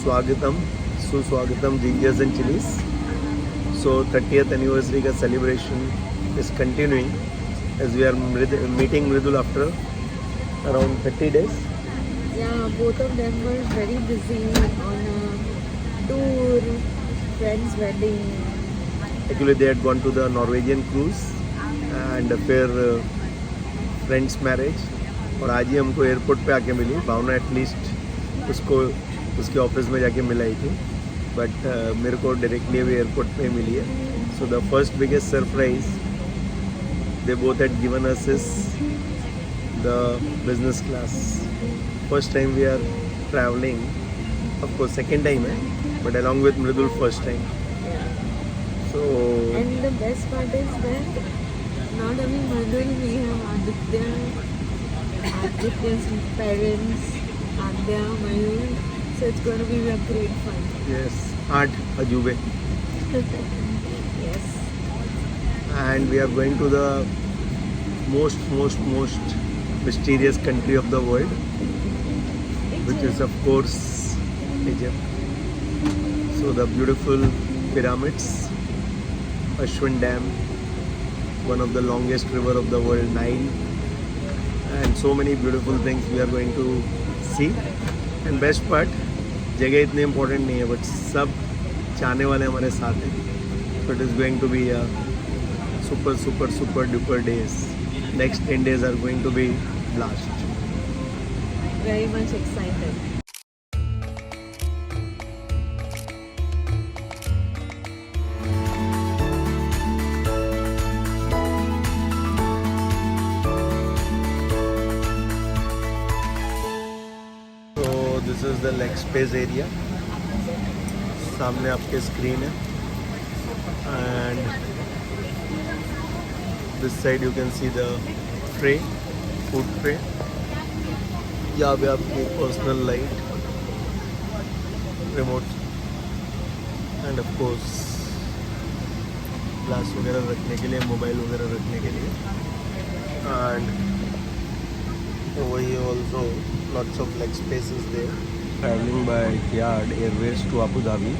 स्वागतम सुस्वागतम Gingers and Chilies. So 30th anniversary का celebration is continuing as we are meeting Mridul after around 30 days. Yeah, both of them were very busy on a tour, friend's wedding. Actually they had gone to the Norwegian cruise and फिर friend's marriage और आज ही हमको airport पे आके मिली. भावना at least उसको उसके office में जाके मिलाई थी बट मेरे को डायरेक्टली अभी एयरपोर्ट पे मिली है. So the first biggest surprise they both had given us is the business class. First time we are travelling, of course second time है but along with Mridul first time. So And the best part is that not only Madhur, we have Aditya's parents, Adya, Mayur. So it's going to be a great fun. Yes 8 अजूबे Yes. and we are going to the most mysterious country of the world, which is of course Egypt. So the beautiful pyramids, Ashwan Dam, one of the longest river of the world, Nile, and so many beautiful things we are going to see. And best part, जगह इतनी important नहीं है but सब चाहने वाले हमारे साथ हैं. So it is going to be a super duper days. Next 10 days are going to be blast. Very much excited. This is the leg space area. सामने आपके स्क्रीन है and this side you can see the tray, food tray. यहाँ पे आपकी personal light, remote and of course glass वगैरह रखने के लिए, मोबाइल वगैरह रखने के लिए. And over here also lots of leg spaces there. Traveling by Etihad Airways to Abu Dhabi,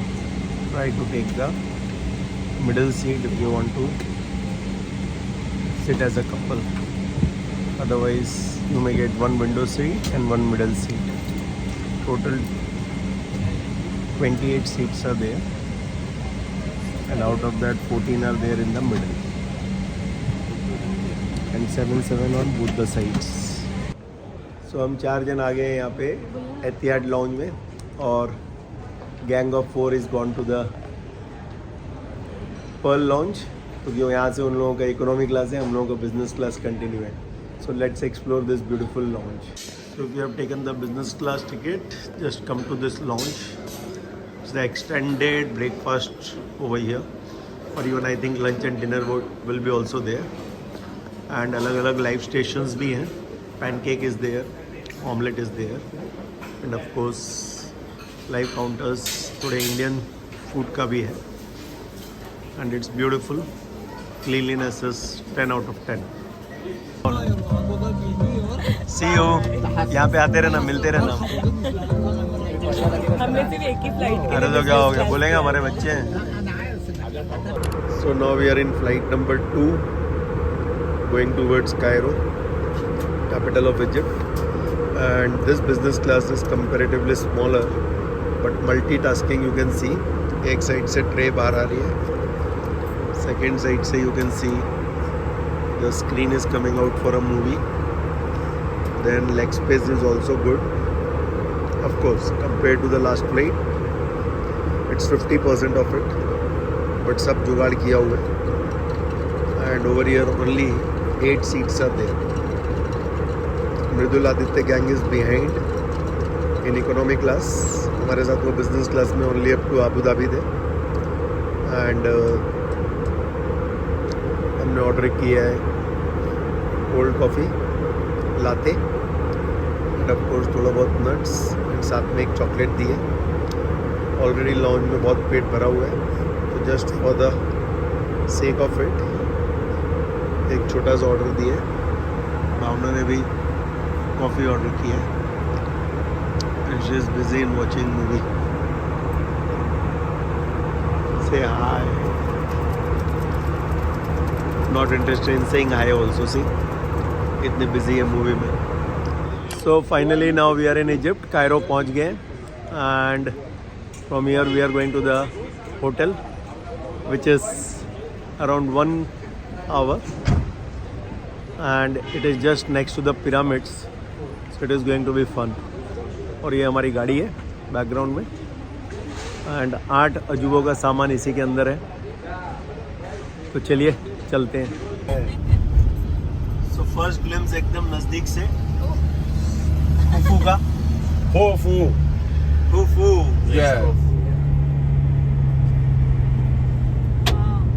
try to take the middle seat if you want to sit as a couple. Otherwise you may get one window seat and one middle seat. Total 28 seats are there and out of that 14 are there in the middle and 7 on both the sides. सो हम 4 जन आ गए हैं यहाँ पे एतिहाद lounge में और gang of 4 is gone to the pearl lounge क्योंकि यहाँ से उन लोगों का इकोनॉमी क्लास है, हम लोगों का बिजनेस क्लास कंटिन्यू है. So let's explore this beautiful lounge. So we have taken the business class ticket, just come to this lounge. It's the extended breakfast over here और even I think lunch and dinner will be also there. And अलग अलग live stations भी हैं. Pancake is there, omelette is there and of course live counters. थोड़े Indian food का भी है and it's beautiful. Cleanliness is 10 out of 10. See you. यहाँ पे आते रहना, मिलते रहना. हमने सिर्फ एक ही फ्लाइट. अरे तो क्या हो गया, बोलेंगे हमारे बच्चे हैं. So now we are in flight number 2 going towards Cairo, capital of Egypt, and this business class is comparatively smaller but multitasking you can see. एक साइड से ट्रे बाहर आ रही है, सेकेंड साइड से you can see the screen is coming out for a movie. Then leg space is also good. Of course compared to the last flight it's 50% of it but सब जुगाड़ किया हुआ है. And over here only 8 seats are there. Mridul Aditya gang is behind in economy class. हमारे साथ वो business class में only up to Abu Dhabi थे. एंड हमने ऑर्डर किया है cold coffee, latte and of course थोड़ा बहुत नट्स एंड साथ में एक चॉकलेट दी है. ऑलरेडी लॉन्च में बहुत पेट भरा हुआ है तो just for the sake of it एक छोटा सा ऑर्डर दिया है. भावना ने भी कॉफ़ी ऑर्डर किया है. She is busy in watching movie. not interested in saying hi also. See, इतने busy है movie में. So finally now we are in Egypt. Cairo पहुंच गए and from here we are going to the hotel, which is around 1 hour, and it is just next to the pyramids. So it is going to be fun. और ये हमारी गाड़ी है background में, and 8 अजूबों का सामान इसी के अंदर है. तो चलिए चलते हैं. सो फर्स्ट ग्लिम्स एकदम नज़दीक से खुफू का. खुफू.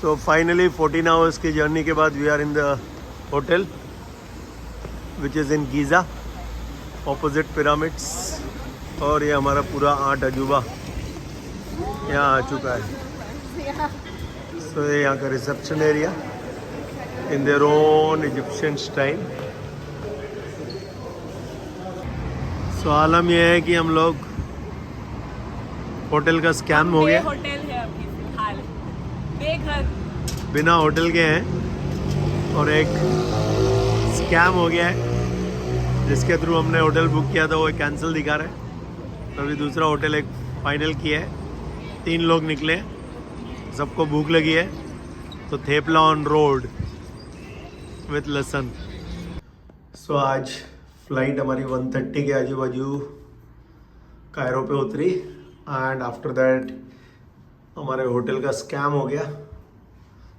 So finally 14 hours की जर्नी के बाद we are in the hotel, which is in Giza, opposite pyramids. और ये हमारा पूरा 8 अजूबा यहाँ आ चुका है. So ये यहाँ का reception area in their own Egyptian style. So आलम ये है कि हम लोग होटल का स्कैम हो गया. होटल है अभी फिलहाल बेघर. बिना होटल के हैं और एक स्कैम हो गया है, जिसके थ्रू हमने होटल बुक किया था वो कैंसिल दिखा रहा है. तो अभी दूसरा होटल एक फाइनल किया है. 3 लोग निकले, सबको भूख लगी है, तो थेपला ऑन रोड विथ लसन. सो आज फ्लाइट हमारी 1:30 के आजू बाजू कायरो पे उतरी, एंड आफ्टर दैट हमारे होटल का स्कैम हो गया.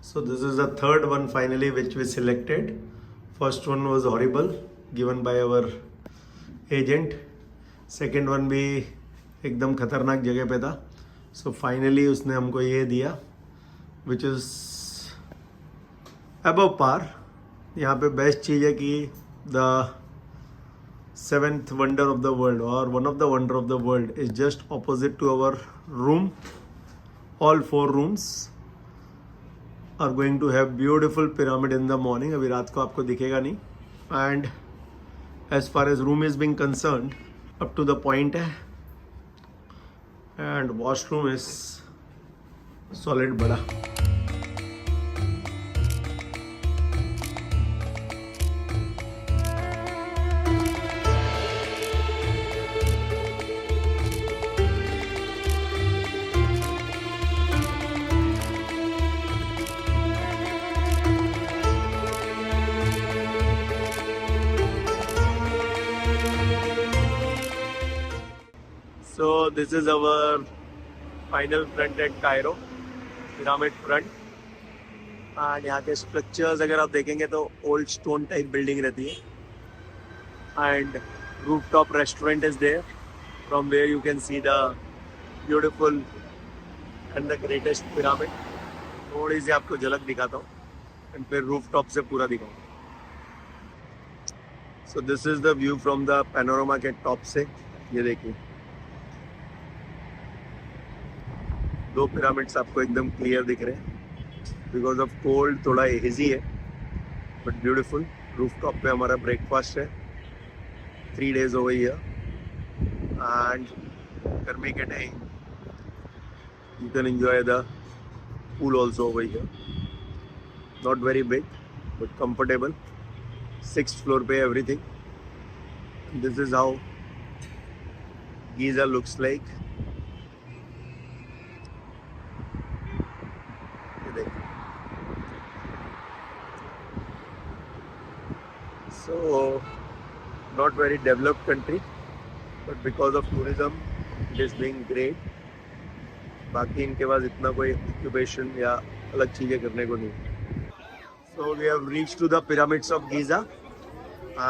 So this is the third one finally which we selected. First one was horrible, given by our agent. Second one भी एकदम खतरनाक जगह पे था. So finally उसने हमको ये दिया, which is above par. यहाँ पे बेस्ट चीज़ है कि the 7th wonder of the world or one of the wonder of the world is just opposite to our room. All 4 rooms are going to have beautiful pyramid in the morning. अभी रात को आपको दिखेगा नहीं. And as far as room is being concerned, up to the point है, and washroom is solid बड़ा. So this is our final front at Cairo, pyramid front. And यहाँ के स्ट्रक्चर्स अगर आप देखेंगे तो ओल्ड स्टोन टाइप बिल्डिंग रहती है. And rooftop restaurant is there, from where you can see the beautiful and the greatest pyramid. थोड़ी सी आपको झलक दिखाता हूँ, and फिर rooftop से पूरा दिखाऊँ. So this is the view from the panorama के टॉप से. ये देखिए 2 पिरामिड्स आपको एकदम क्लियर दिख रहे हैं. बिकॉज ऑफ कोल्ड थोड़ा हेजी है, बट ब्यूटीफुल. रूफ टॉप पे हमारा ब्रेकफास्ट है. 3 days over here, and गर्मी के time you can enjoy the pool also over here. Not very big, but comfortable. 6th floor पे everything. This is how Giza looks like. So, not very developed country, but because of tourism, it is being great. बाकी इनके पास इतना कोई occupation या अलग चीज़ें करने को नहीं. So we have reached to the pyramids of Giza,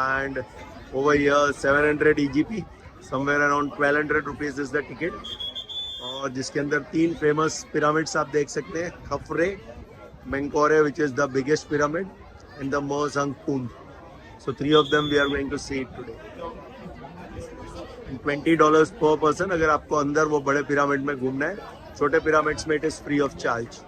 and over here 700 EGP, somewhere around 1200 rupees is the ticket. और जिसके अंदर 3 famous pyramids आप देख सकते हैं. Khafre, Menkore, which is the biggest pyramid, and the Morsang tomb. So 3 of them we are going to see today. And $20 per person अगर आपको अंदर वो बड़े पिरामिड में घूमना है. छोटे पिरामिड्स में it is free of charge.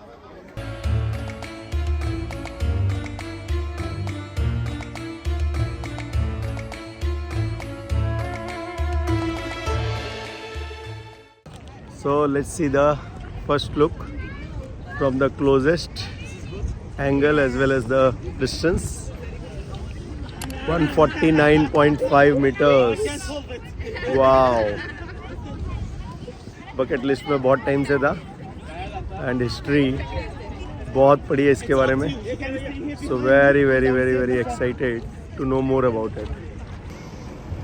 So let's see the first look from the closest angle as well as the distance. 149.5 meters. Wow. Bucket list में बहुत टाइम से था एंड हिस्ट्री बहुत पढ़ी है इसके बारे में. So very very very very excited to know more about it.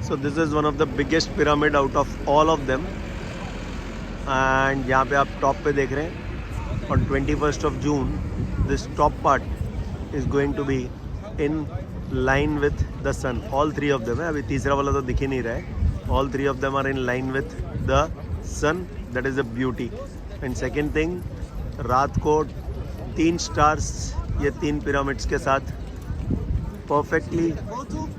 So this is one of the biggest pyramid out of all of them. And यहाँ पे आप टॉप पे देख रहे हैं on 21st of June this top part is going to be in line with the sun. All three of them है, अभी तीसरा वाला तो दिख ही नहीं रहा है. All three of them are in line with the sun. That is the beauty. And second thing, रात को 3 stars ये 3 pyramids के साथ perfectly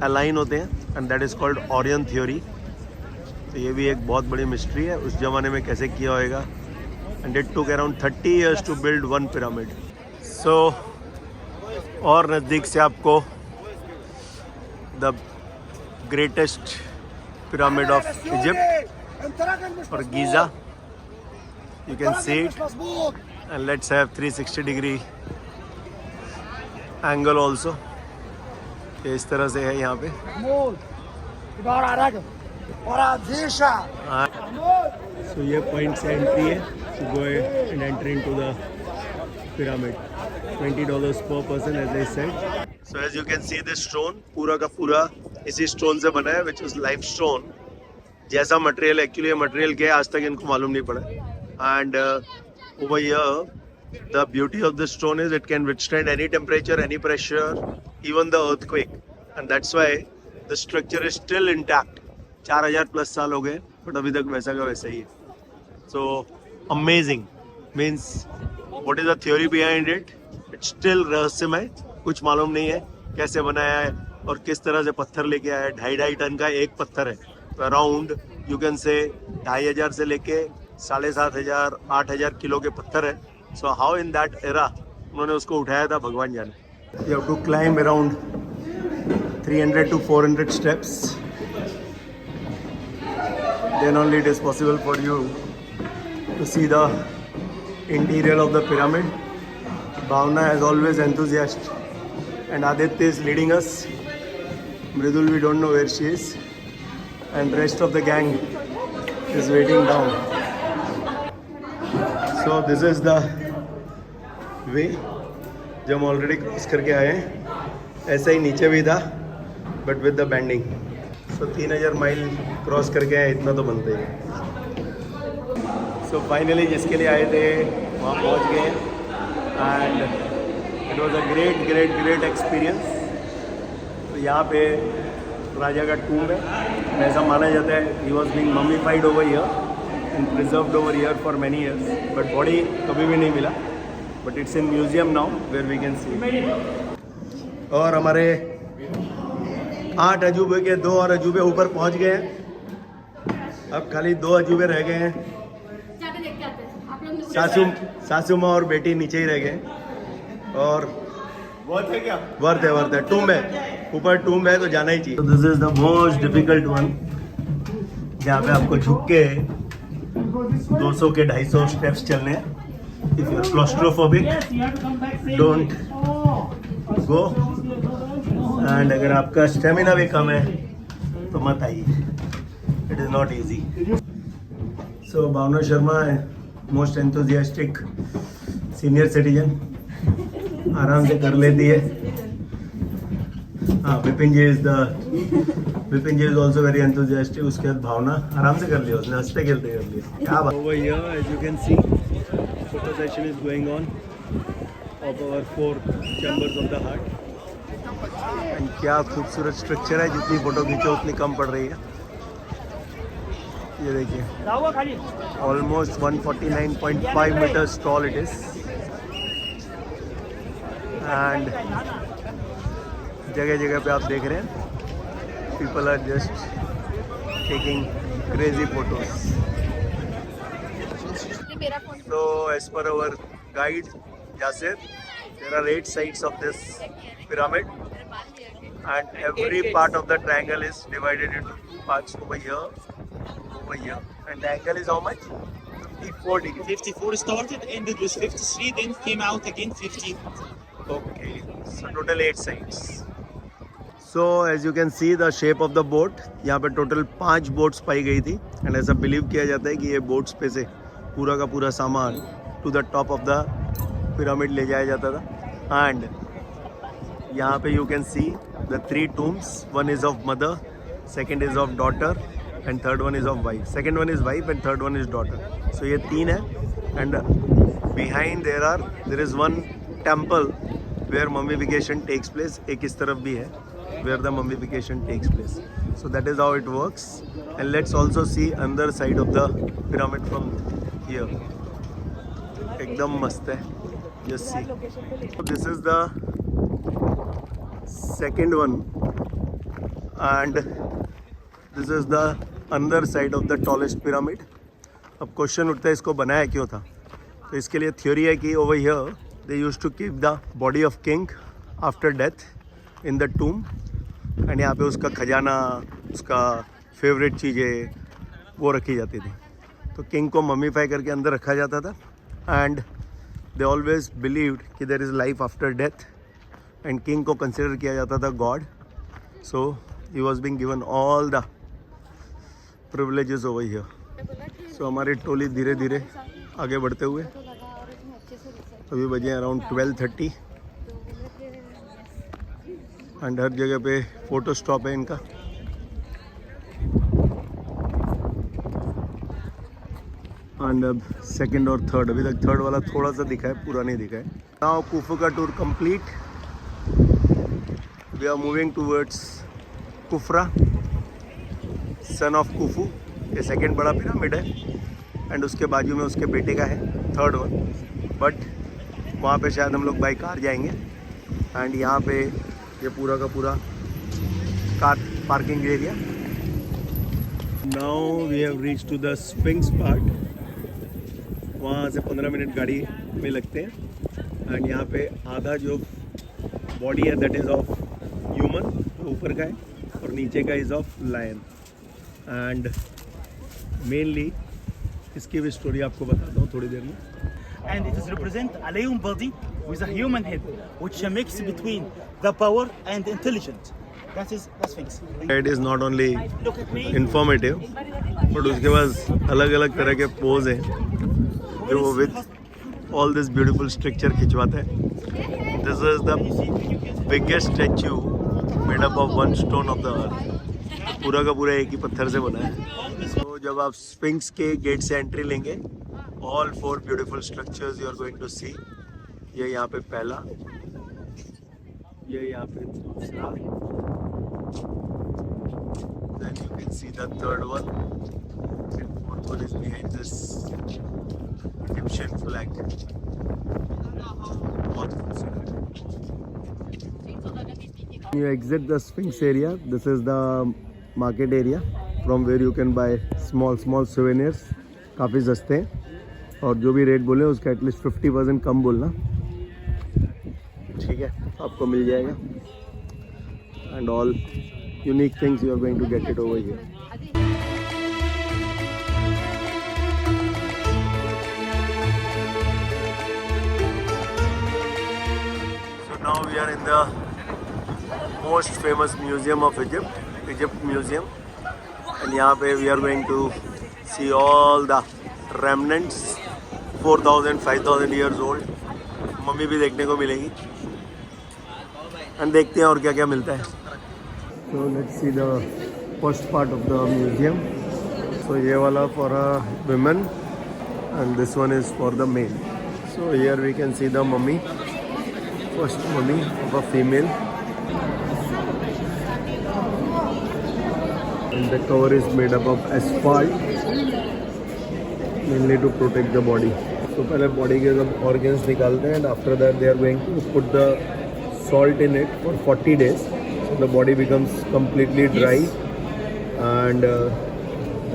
align होते हैं and that is called Orion theory. तो ये भी एक बहुत बड़ी मिस्ट्री है उस ज़माने में कैसे किया होएगा. And it took around 30 years to build one pyramid. So और नज़दीक से आपको the greatest pyramid of Egypt और Giza you can see it. And let's have 360 degree angle also. इस तरह से है यहाँ पे. So ये पॉइंट से एंट्री है to go and enter into the pyramid. $20 per person as I said. So as you can see this stone पूरा का पूरा इसी स्टोन से बना है which is limestone. जैसा मटेरियल एक्चुअली मटेरियल क्या है आज तक इनको मालूम नहीं पड़ा. And over here the beauty of this stone is it can withstand any temperature, any pressure, even the earthquake. And that's why the structure is still intact. 4000 plus साल हो गए बट अभी तक वैसा का वैसा ही है. So amazing means what is the theory behind it. It's still रहस्यमय. कुछ मालूम नहीं है कैसे बनाया है और किस तरह से पत्थर लेके आया है. 2.5 टन का एक पत्थर है. तो अराउंड यू कैन से 2500 से लेके 7500 8000 किलो के पत्थर है. So how in that era उन्होंने उसको उठाया था भगवान जाने. You have to climb around 300 to 400 steps. Then only it is possible for you to see the interior of the pyramid. Bhavna is always enthusiastic and Aditya is leading us. Mridul we don't know where she is and rest of the gang is waiting down. So this is the way जो हम already cross करके आए हैं. ऐसा ही नीचे भी था but with the banding. So 3000 mile cross करके आए इतना तो बनते ही. सो फाइनली जिसके लिए आए थे वहाँ पहुँच गए and it was a great great great experience. तो यहाँ पे राजा का टूम है. ऐसा माना जाता है he was being mummified over here and preserved over here for many years but body कभी भी नहीं मिला. But it's in museum now where we can see. और हमारे 8 अजूबे के 2 और अजूबे ऊपर पहुंच गए हैं. अब खाली 2 अजूबे रह गए हैं. सासू माँ और बेटी नीचे ही रह गए. और वर्थ है क्या? वर्थ है. टूम है ऊपर. टूम है तो जाना ही चाहिए. This is the most difficult one जहाँ पे आपको झुक के 200 के 250 स्टेप्स चलने हैं. If you are claustrophobic don't go. And अगर आपका स्टेमिना भी कम है तो मत आइए. It is not easy. So Bhavna Sharma है मोस्ट एंथुजियास्टिक सीनियर सिटीजन. आराम से कर लेती है. हाँ विपिन जी इज ऑल्सो वेरी एंथुजियास्टिक. उसके बाद भावना आराम से कर लिया. उसने हंसते खेलते कर लिया. क्या बात. Over here as you can see photo session is going on of our 4 chambers of the heart. And क्या खूबसूरत स्ट्रक्चर है. जितनी फोटो खींचो उतनी कम पड़ रही है. ये देखिए almost 149.5 meters tall it is. And जगह जगह पे आप देख रहे हैं people are just taking crazy photos. So as per our guide Yasir, there are 8 sides of this pyramid and every part of the triangle is divided into 2 parts. Over here and the angle is how much? 54. 54 started, ended with 53, then came out again 50. Okay, so total 8 sides. So as you can see the shape of the boat, यहाँ पे total 5 boats पाई गई थी and ऐसा believe किया जाता है कि ये बोट्स पे से पूरा का पूरा सामान to the top of the pyramid ले जाया जाता था. एंड यहाँ पे you can see the 3 tombs. One is of mother, second is of daughter and third one is of wife. Second one is wife and third one is daughter. So ये 3 है. And behind there is one temple where mummification takes place. एक इस तरफ भी है where the mummification takes place. So that is how it works. And let's also see another side of the pyramid from here. एकदम मस्त है. Just see. So this is the second one and this is the अंदर side of the tallest pyramid. अब question उठता है इसको बनाया क्यों था. तो इसके लिए थ्योरी है कि over here they used to keep the body of king after death in the tomb. And यहाँ पे उसका खजाना, उसका फेवरेट चीज़ें वो रखी जाती थी. तो किंग को मम्मीफाई करके अंदर रखा जाता था. एंड दे ऑलवेज बिलीव्ड कि there is life after death and king को कंसिडर किया जाता था god. So he was being given all the privileges over here. So हमारी टोली धीरे धीरे आगे बढ़ते हुए अभी बजे अराउंड 12:30 एंड हर जगह पे फोटो स्टॉप है इनका. एंड अब सेकंड और थर्ड, अभी तक थर्ड वाला थोड़ा सा दिखा है, पूरा नहीं दिखा है. नाउ कुफू का tour complete. We are moving towards Khafre, son of Khufu. ये सेकंड बड़ा पिरामिड है एंड उसके बाजू में उसके बेटे का है थर्ड वन. बट वहाँ पे शायद हम लोग बाई कार जाएंगे. एंड यहाँ पे ये पूरा का पूरा car parking area. Now we have reach to the sphinx part. वहाँ से 15 मिनट गाड़ी में लगते हैं. एंड यहाँ पे आधा जो बॉडी है दैट इज़ ऑफ ह्यूमन, ऊपर का है, और नीचे का is of lion. And mainly इसकी भी स्टोरी आपको बताता हूँ थोड़ी देर में. And it is represent a lion body with a human head, which a mix between the power and intelligence. That is the Sphinx. It is not only Look at me. informative but उसके पास अलग अलग तरह के pose हैं जो वो with all this beautiful structure खिंचवाते हैं. This is the biggest statue made up of one stone of the earth. पूरा का पूरा एक ही पत्थर से बना है. तो जब आप स्फिंक्स के गेट से एंट्री लेंगे, all 4 beautiful structures you are going to see. ये यहाँ पे पहला, ये यहाँ पे दूसरा, then you can see the third one, and fourth one is behind this Egyptian flag. बहुत खूबसूरत. You exit the Sphinx area. This is the market area from where you can buy small souvenirs. काफ़ी सस्ते हैं और जो भी rate बोले उसका एटलीस्ट 50% कम बोलना. ठीक है, आपको मिल जाएगा. And all unique things you are going to get it over here. So now we are in the most famous museum of Egypt, Egypt Museum. And यहाँ पे we are going to see all the remnants, 4,000, 5,000 years old. Mummy भी देखने को मिलेगी. And देखते हैं और क्या क्या मिलता है. So let's see the first part of the museum. So ये वाला for a women and this one is for the male. So here we can see the mummy, first mummy of a female. And the cover is made up of asphalt, mainly to protect the body. So पहले body के सब organs निकालते हैं and after that they are going to put the salt in it for 40 days. So the body becomes completely dry. And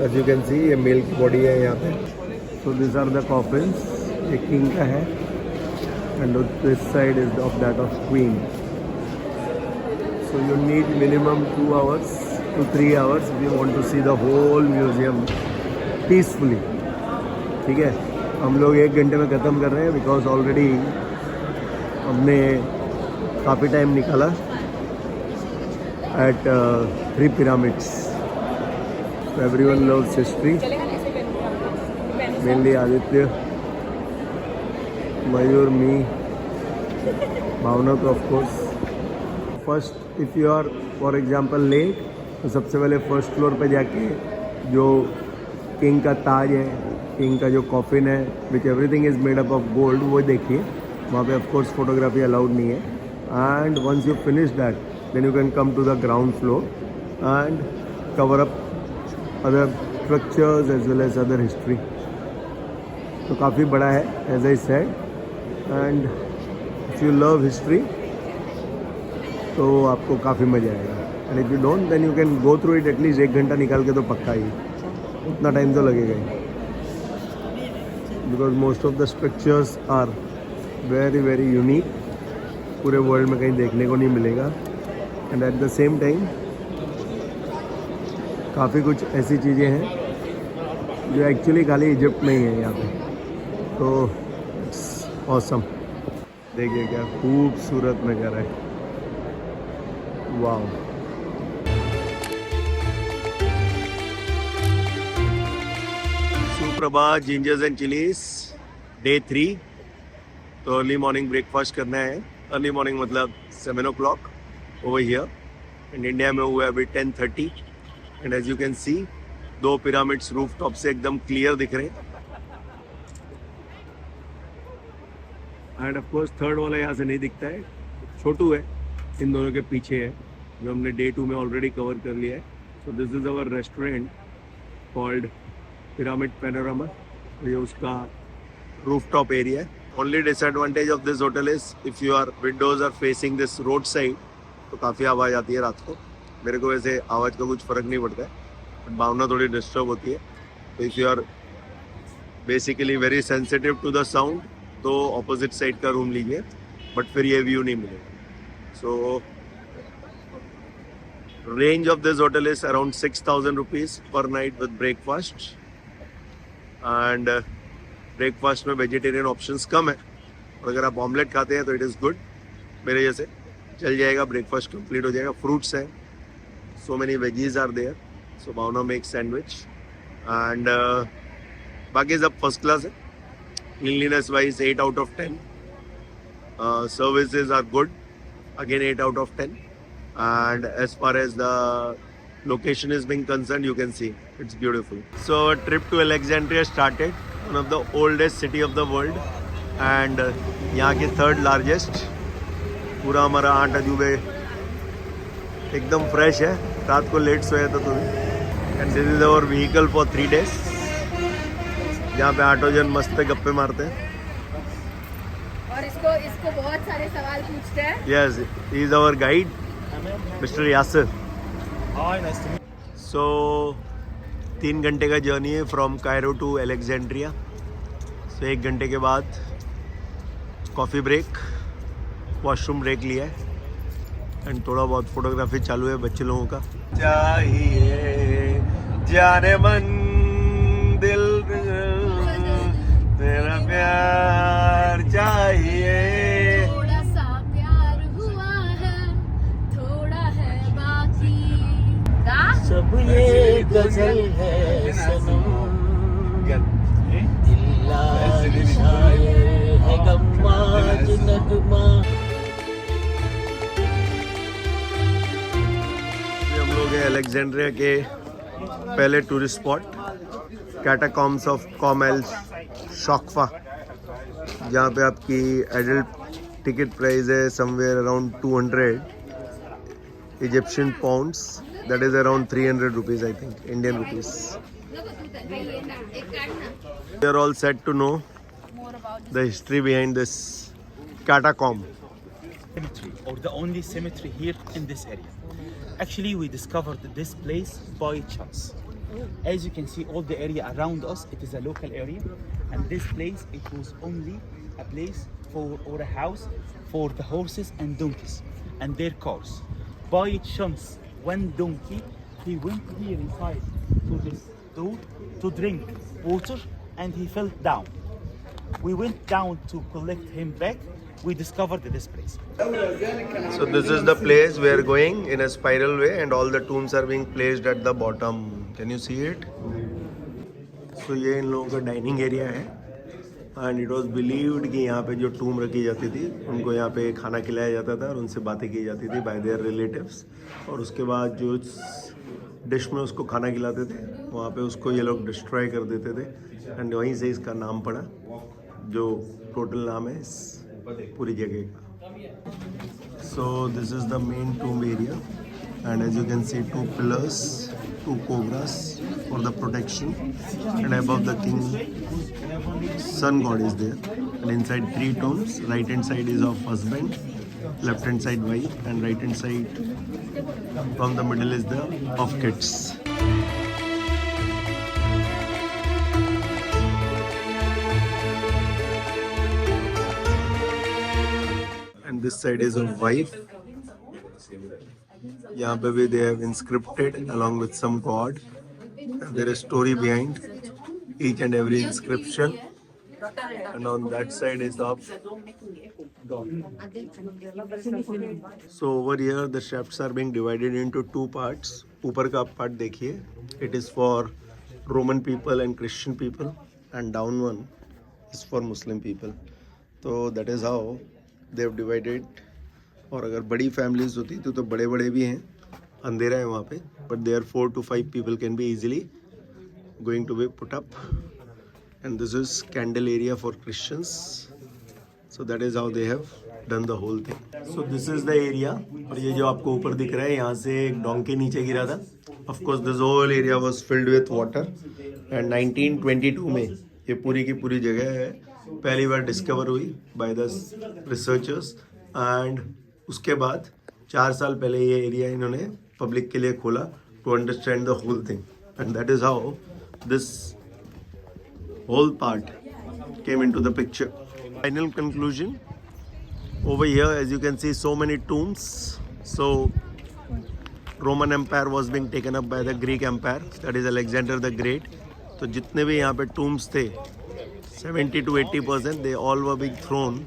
as you can see ये male की body है यहाँ पे. So these are the coffins. एक king का है and this side is of that of queen. So you need minimum 2 hours to 3 hours if you want to see the whole museum peacefully. ठीक है, हम लोग 1 घंटे में ख़त्म कर रहे हैं बिकॉज ऑलरेडी हमने काफ़ी टाइम निकाला eight 3 pyramids. Everyone loves history. Mainly Aditya, Mayur, me, Bhavna तो of course. First, if you are for example late, तो सबसे पहले फर्स्ट फ्लोर पे जाके जो किंग का ताज है, किंग का जो कॉफिन है, which everything is made up of gold, वो देखिए. वहाँ पे ऑफ कोर्स फोटोग्राफी अलाउड नहीं है. And once you finish that then you can come to the ground floor and cover up other structures as well as other history. तो काफ़ी बड़ा है as I said. And if you love history तो आपको काफ़ी मज़ा आएगा. And if you don't then you can go through it at least 1 घंटा निकाल के तो पक्का ही. उतना टाइम तो लगेगा ही because most of the structures are very very unique. पूरे वर्ल्ड में कहीं देखने को नहीं मिलेगा. And at the same time काफ़ी कुछ ऐसी चीज़ें हैं जो एक्चुअली खाली इजिप्ट में ही है यहाँ पे. तो इट्स ऑसम. देखिए क्या खूबसूरत नज़ारा है. वाओ. सुप्रभात, जिंजर्स एंड चिलीज, डे 3. तो अर्ली मॉर्निंग ब्रेकफास्ट करना है. अर्ली मॉर्निंग मतलब 7 o'clock over here. And India में हुआ है अभी 10:30. And as you can see 2 pyramids roof top से एकदम क्लियर दिख रहे हैं. एंड ऑफ कोर्स थर्ड वाला यहाँ से नहीं दिखता है, छोटू है, इन दोनों के पीछे है, जो हमने डे 2 में ऑलरेडी कवर कर लिया है. So this is our restaurant called pyramid panorama. ये उसका रूफटॉप एरिया है. Only disadvantage of this hotel is if you are windows are facing this road side तो काफ़ी आवाज़ आती है रात को. मेरे को वैसे आवाज़ का कुछ फ़र्क नहीं पड़ता है, बट भावना थोड़ी डिस्टर्ब होती है. तो if you are basically very sensitive to the sound तो ऑपोजिट साइड का रूम लीजिए, बट फिर ये व्यू नहीं मिलेगा. So range of this hotel is around 6,000 rupees per night with breakfast. And breakfast में वेजिटेरियन ऑप्शंस कम है, और अगर आप ऑमलेट खाते हैं तो इट इज़ गुड. मेरे जैसे चल जाएगा, ब्रेकफास्ट कंप्लीट हो जाएगा. फ्रूट्स हैं, so many veggies are there. So Bhavna make sandwich. And बाकी सब फर्स्ट क्लास है. Cleanliness wise 8 out of 10. Services are good, again 8 out of 10. And as far as the location is being concerned, you can see it's beautiful. So a trip to Alexandria started, one of the oldest city of the world, and यहाँ की 3rd largest. पूरा हमारा 8 अजूबे एकदम fresh है. रात को late सोया था तुम्हें. And this is our vehicle for 3 days, जहाँ पे 8 जन मस्त पे गप्पे मारते हैं. और इसको बहुत सारे सवाल पूछते हैं. Yes, he is our guide, Mr. Yasir. Hi, nice to meet So 3 घंटे का जर्नी है फ्रॉम कायरो टू अलेक्जेंड्रिया. सो 1 घंटे के बाद कॉफ़ी ब्रेक, वॉशरूम ब्रेक लिया है, एंड थोड़ा बहुत फोटोग्राफी चालू है बच्चे लोगों का. चाहिए जाने मन दिल तेरा प्यार चाहिए. थोड़ा सा प्यार हुआ है, थोड़ा है बाकी. सब ये गजल है सनम, दिल शायर है गम्माज नगमा. हम लोग हैं अलेक्जेंड्रिया के पहले tourist spot, catacombs of Kom El Shoqafa, जहाँ पे आपकी एडल्ट टिकट प्राइस है somewhere around 200 Egyptian pounds. That is around 300 rupees, I think, Indian rupees. We are all set to know the history behind this catacomb. Cemetery, or the only cemetery here in this area. Actually, we discovered this place by chance. As you can see, all the area around us, it is a local area, and this place, it was only a place for, or a house for the horses and donkeys and their cars. By chance, one donkey, he went here inside to this door to drink water and he fell down. We went down to collect him back. We discovered this place. So this is the place we are going in a spiral way, and all the tombs are being placed at the bottom. Can you see it? So ये इन लोगों का dining area है, and it was believed कि यहाँ पे जो टूम रखी जाती थी उनको यहाँ पे खाना खिलाया जाता था और उनसे बातें की जाती थी बाय देयर रिलेटिव्स, और उसके बाद जो डिश में उसको खाना खिलाते थे वहाँ पे उसको ये लोग डिस्ट्रॉय कर देते थे, एंड वहीं से इसका नाम पड़ा, जो टोटल नाम है इस पूरी जगह का. So this is the main tomb area, and as you can see 2 pillars, 2 cobras for the protection, and above the king sun god is there, and inside 3 tombs. Right hand side is of husband, left hand side wife, and right hand side from the middle is the of kids. And this side is of wife. यहाँ पे भी they have inscripted along with some god. There is story behind each and every inscription. And on that side is of God. So over here the shafts are being divided into 2 parts. ऊपर का part देखिए, it is for Roman people and Christian people, and down one is for Muslim people. So that is how they have divided. और अगर बड़ी families होती तो बड़े बड़े भी हैं, अंधेरा है वहाँ पे, but there 4 to 5 people can be easily going to be put up. And this is candle area for Christians. So that is how they have done the whole thing. So this is the area. और ये जो आपको ऊपर दिख रहा है, यहाँ से एक डोंकी नीचे गिरा था. Of course this whole area was filled with water. And 1922 में ये पूरी की पूरी जगह है पहली बार डिस्कवर हुई by the researchers. And उसके बाद 4 साल पहले ये एरिया इन्होंने पब्लिक के लिए खोला to understand the whole thing, and that is how this whole part came into the picture. Final conclusion, over here as you can see so many tombs. So Roman Empire was being taken up by the Greek Empire, that is Alexander the Great. तो जितने भी यहाँ पे tombs थे 70 to 80% they all were being thrown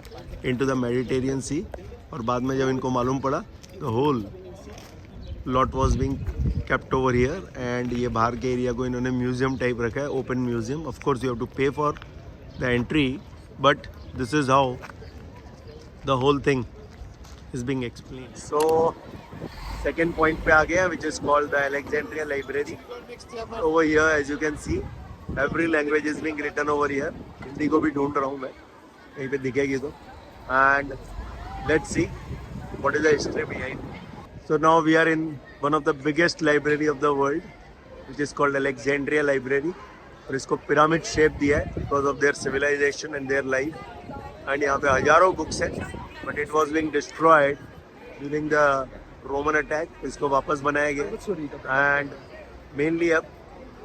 into the Mediterranean Sea. और बाद में जब इनको मालूम पड़ा the whole lot was being kept over here, and ये बाहर के एरिया को इन्होंने म्यूजियम टाइप रखा है, open museum. Of course you have to pay for the entry, but this is how the whole thing is being explained. So second point पे आ गया, which is called the Alexandria library. Over here as you can see every language is being written over here. Hindi को भी ढूंढ रहा हूँ मैं, कहीं पे दिखेगी तो. And let's see what is the history behind. So now we are in one of the biggest library of the world, which is called Alexandria Library. और इसको पिरामिड शेप दिया है because of their civilization and their life. And यहाँ पे हजारों books हैं, but it was being destroyed during the Roman attack. इसको वापस बनाया गया, and mainly अब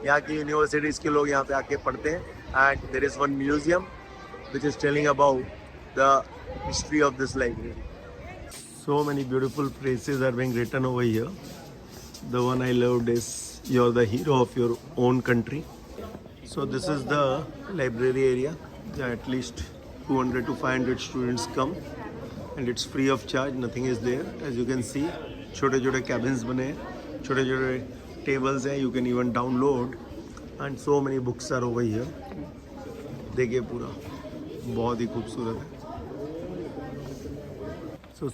यहाँ की यूनिवर्सिटीज़ के लोग यहाँ पे आके पढ़ते हैं. And there is one museum which is telling about the history of this library. So many beautiful phrases are being written over here. The one I loved is you're the hero of your own country. So this is the library area. At least 200 to 500 students come, and it's free of charge. Nothing is there. As you can see, छोटे छोटे cabins बने हैं, छोटे छोटे tables हैं. You can even download, and so many books are over here. देखिए पूरा बहुत ही खूबसूरत है.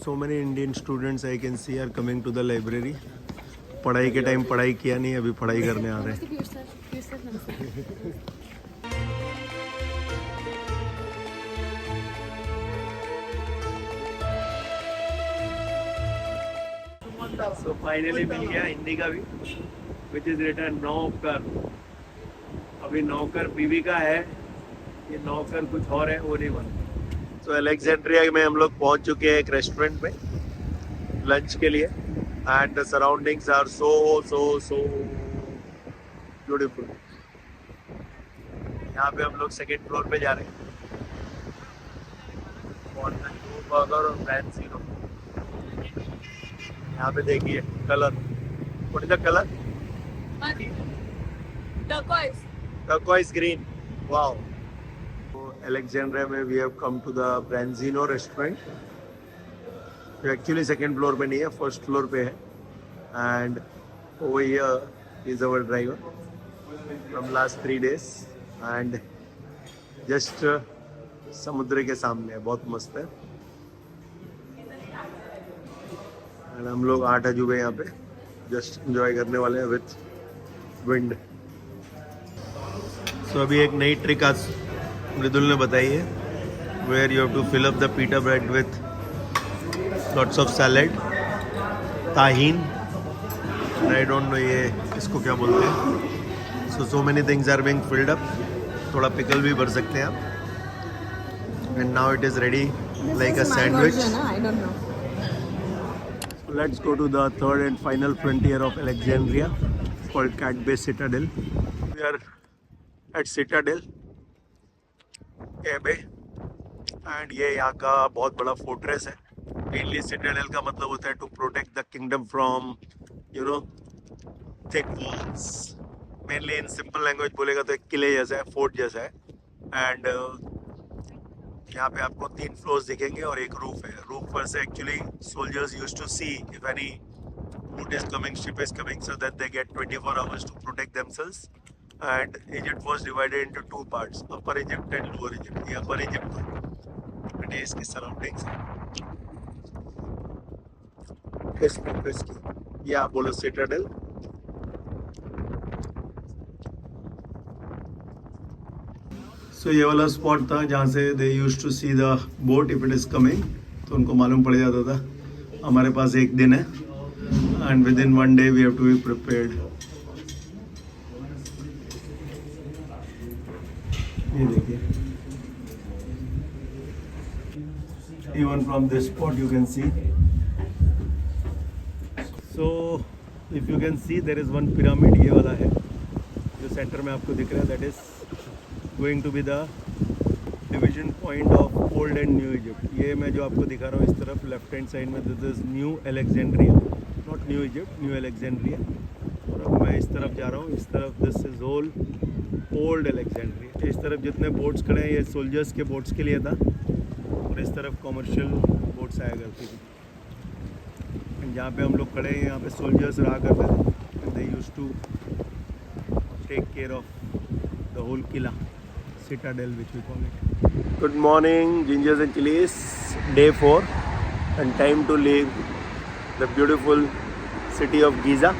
So many Indian students I can see are coming to the library. पढ़ाई के टाइम पढ़ाई किया नहीं, अभी पढ़ाई करने आ रहे हैं. So finally मिल गया हिंदी का भी, which is written नौकर. अभी नौकर बीवी का है, ये नौकर कुछ और है, वो नहीं बना. तो अलेक्जेंड्रिया में हम लोग पहुंच चुके हैं एक रेस्टोरेंट में लंच के लिए, and the surroundings are so beautiful. यहाँ पे हम लोग सेकेंड फ्लोर पे जा रहे हैं. बर्गर और फ्रांसीनो. यहाँ पे देखिए colour, what is the colour? Turquoise. Turquoise green. Wow. Alexandria में we have come to the Branzino restaurant. Actually second floor पे नहीं है, first floor पे है. And over here is our driver from last 3 days. And just समुद्र के सामने है, बहुत मस्त है. And हम लोग 8 अजूबे यहाँ पे जस्ट enjoy करने वाले हैं with wind. So अभी एक नई ट्रिक आज मृदुल ने बताई है, where you have to fill up the pita bread with lots of salad, tahin, and I don't know ये इसको क्या बोलते हैं. So many things are being filled up. थोड़ा pickle भी भर सकते हैं आप. And now it is ready like a sandwich. I don't know. So let's go to the third and final frontier of Alexandria called Cat Bay Citadel. We are at Citadel Bay and ये यहाँ का बहुत बड़ा fortress है. Mainly Citadel का मतलब होता है to protect the kingdom from thick walls. Mainly in simple language बोलेगा तो एक किले जैसा है, फोर्ट जैसा है. And यहाँ पे आपको 3 फ्लोर्स दिखेंगे और एक रूफ है. रूफ पर से actually soldiers used to see if any boat is coming, ship is coming, so that they get 24 hours to protect themselves. And Egypt was divided into 2 parts, Upper Egypt and Lower Egypt. ये Upper Egypt था. And इसकी surroundings इसकी ये आप बोलो Citadel. So ये वाला spot था जहाँ से they used to see the boat if it is coming. तो उनको मालूम पड़ जाता था हमारे पास एक दिन है. And within 1 day we have to be prepared. ये देखिए. Even from this spot you can see. So if you can see there is one pyramid ये वाला है जो सेंटर में आपको दिख रहा है. That is going to be the division point of old and new Egypt. ये मैं जो आपको दिखा रहा हूँ इस तरफ लेफ्ट हैंड साइड में this is New Alexandria, not New Egypt, New Alexandria. और अब मैं इस तरफ जा रहा हूँ, इस तरफ this is whole old Alexandria. इस तरफ जितने बोट्स खड़े हैं ये सोल्जर्स के बोट्स के लिए था और इस तरफ कॉमर्शियल बोट्स आया करती थी. जहाँ पे हम लोग खड़े हैं यहाँ पे सोल्जर्स रहा करते थे. And they used to take care of the whole Qila, Citadel which we call it. Good morning, gingers and chilies. Day 4 and time to leave the beautiful city of Giza.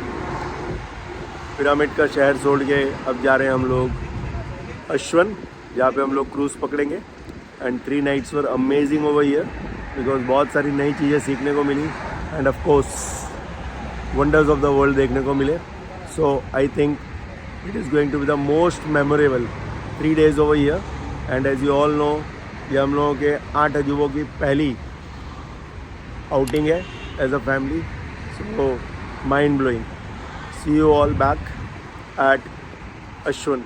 Pyramid का शहर छोड़ के अब जा रहे हैं हम लोग अश्वन, जहाँ पे हम लोग क्रूज़ पकड़ेंगे. And 3 nights were amazing over here because बहुत सारी नई चीज़ें सीखने को मिली and of course wonders of the world देखने को मिले. So I think it is going to be the most memorable 3 days over here. And as you all know, ये हम लोगों के 8 अजूबों की पहली आउटिंग है as a family. So mind blowing. See you all back at Ashwan.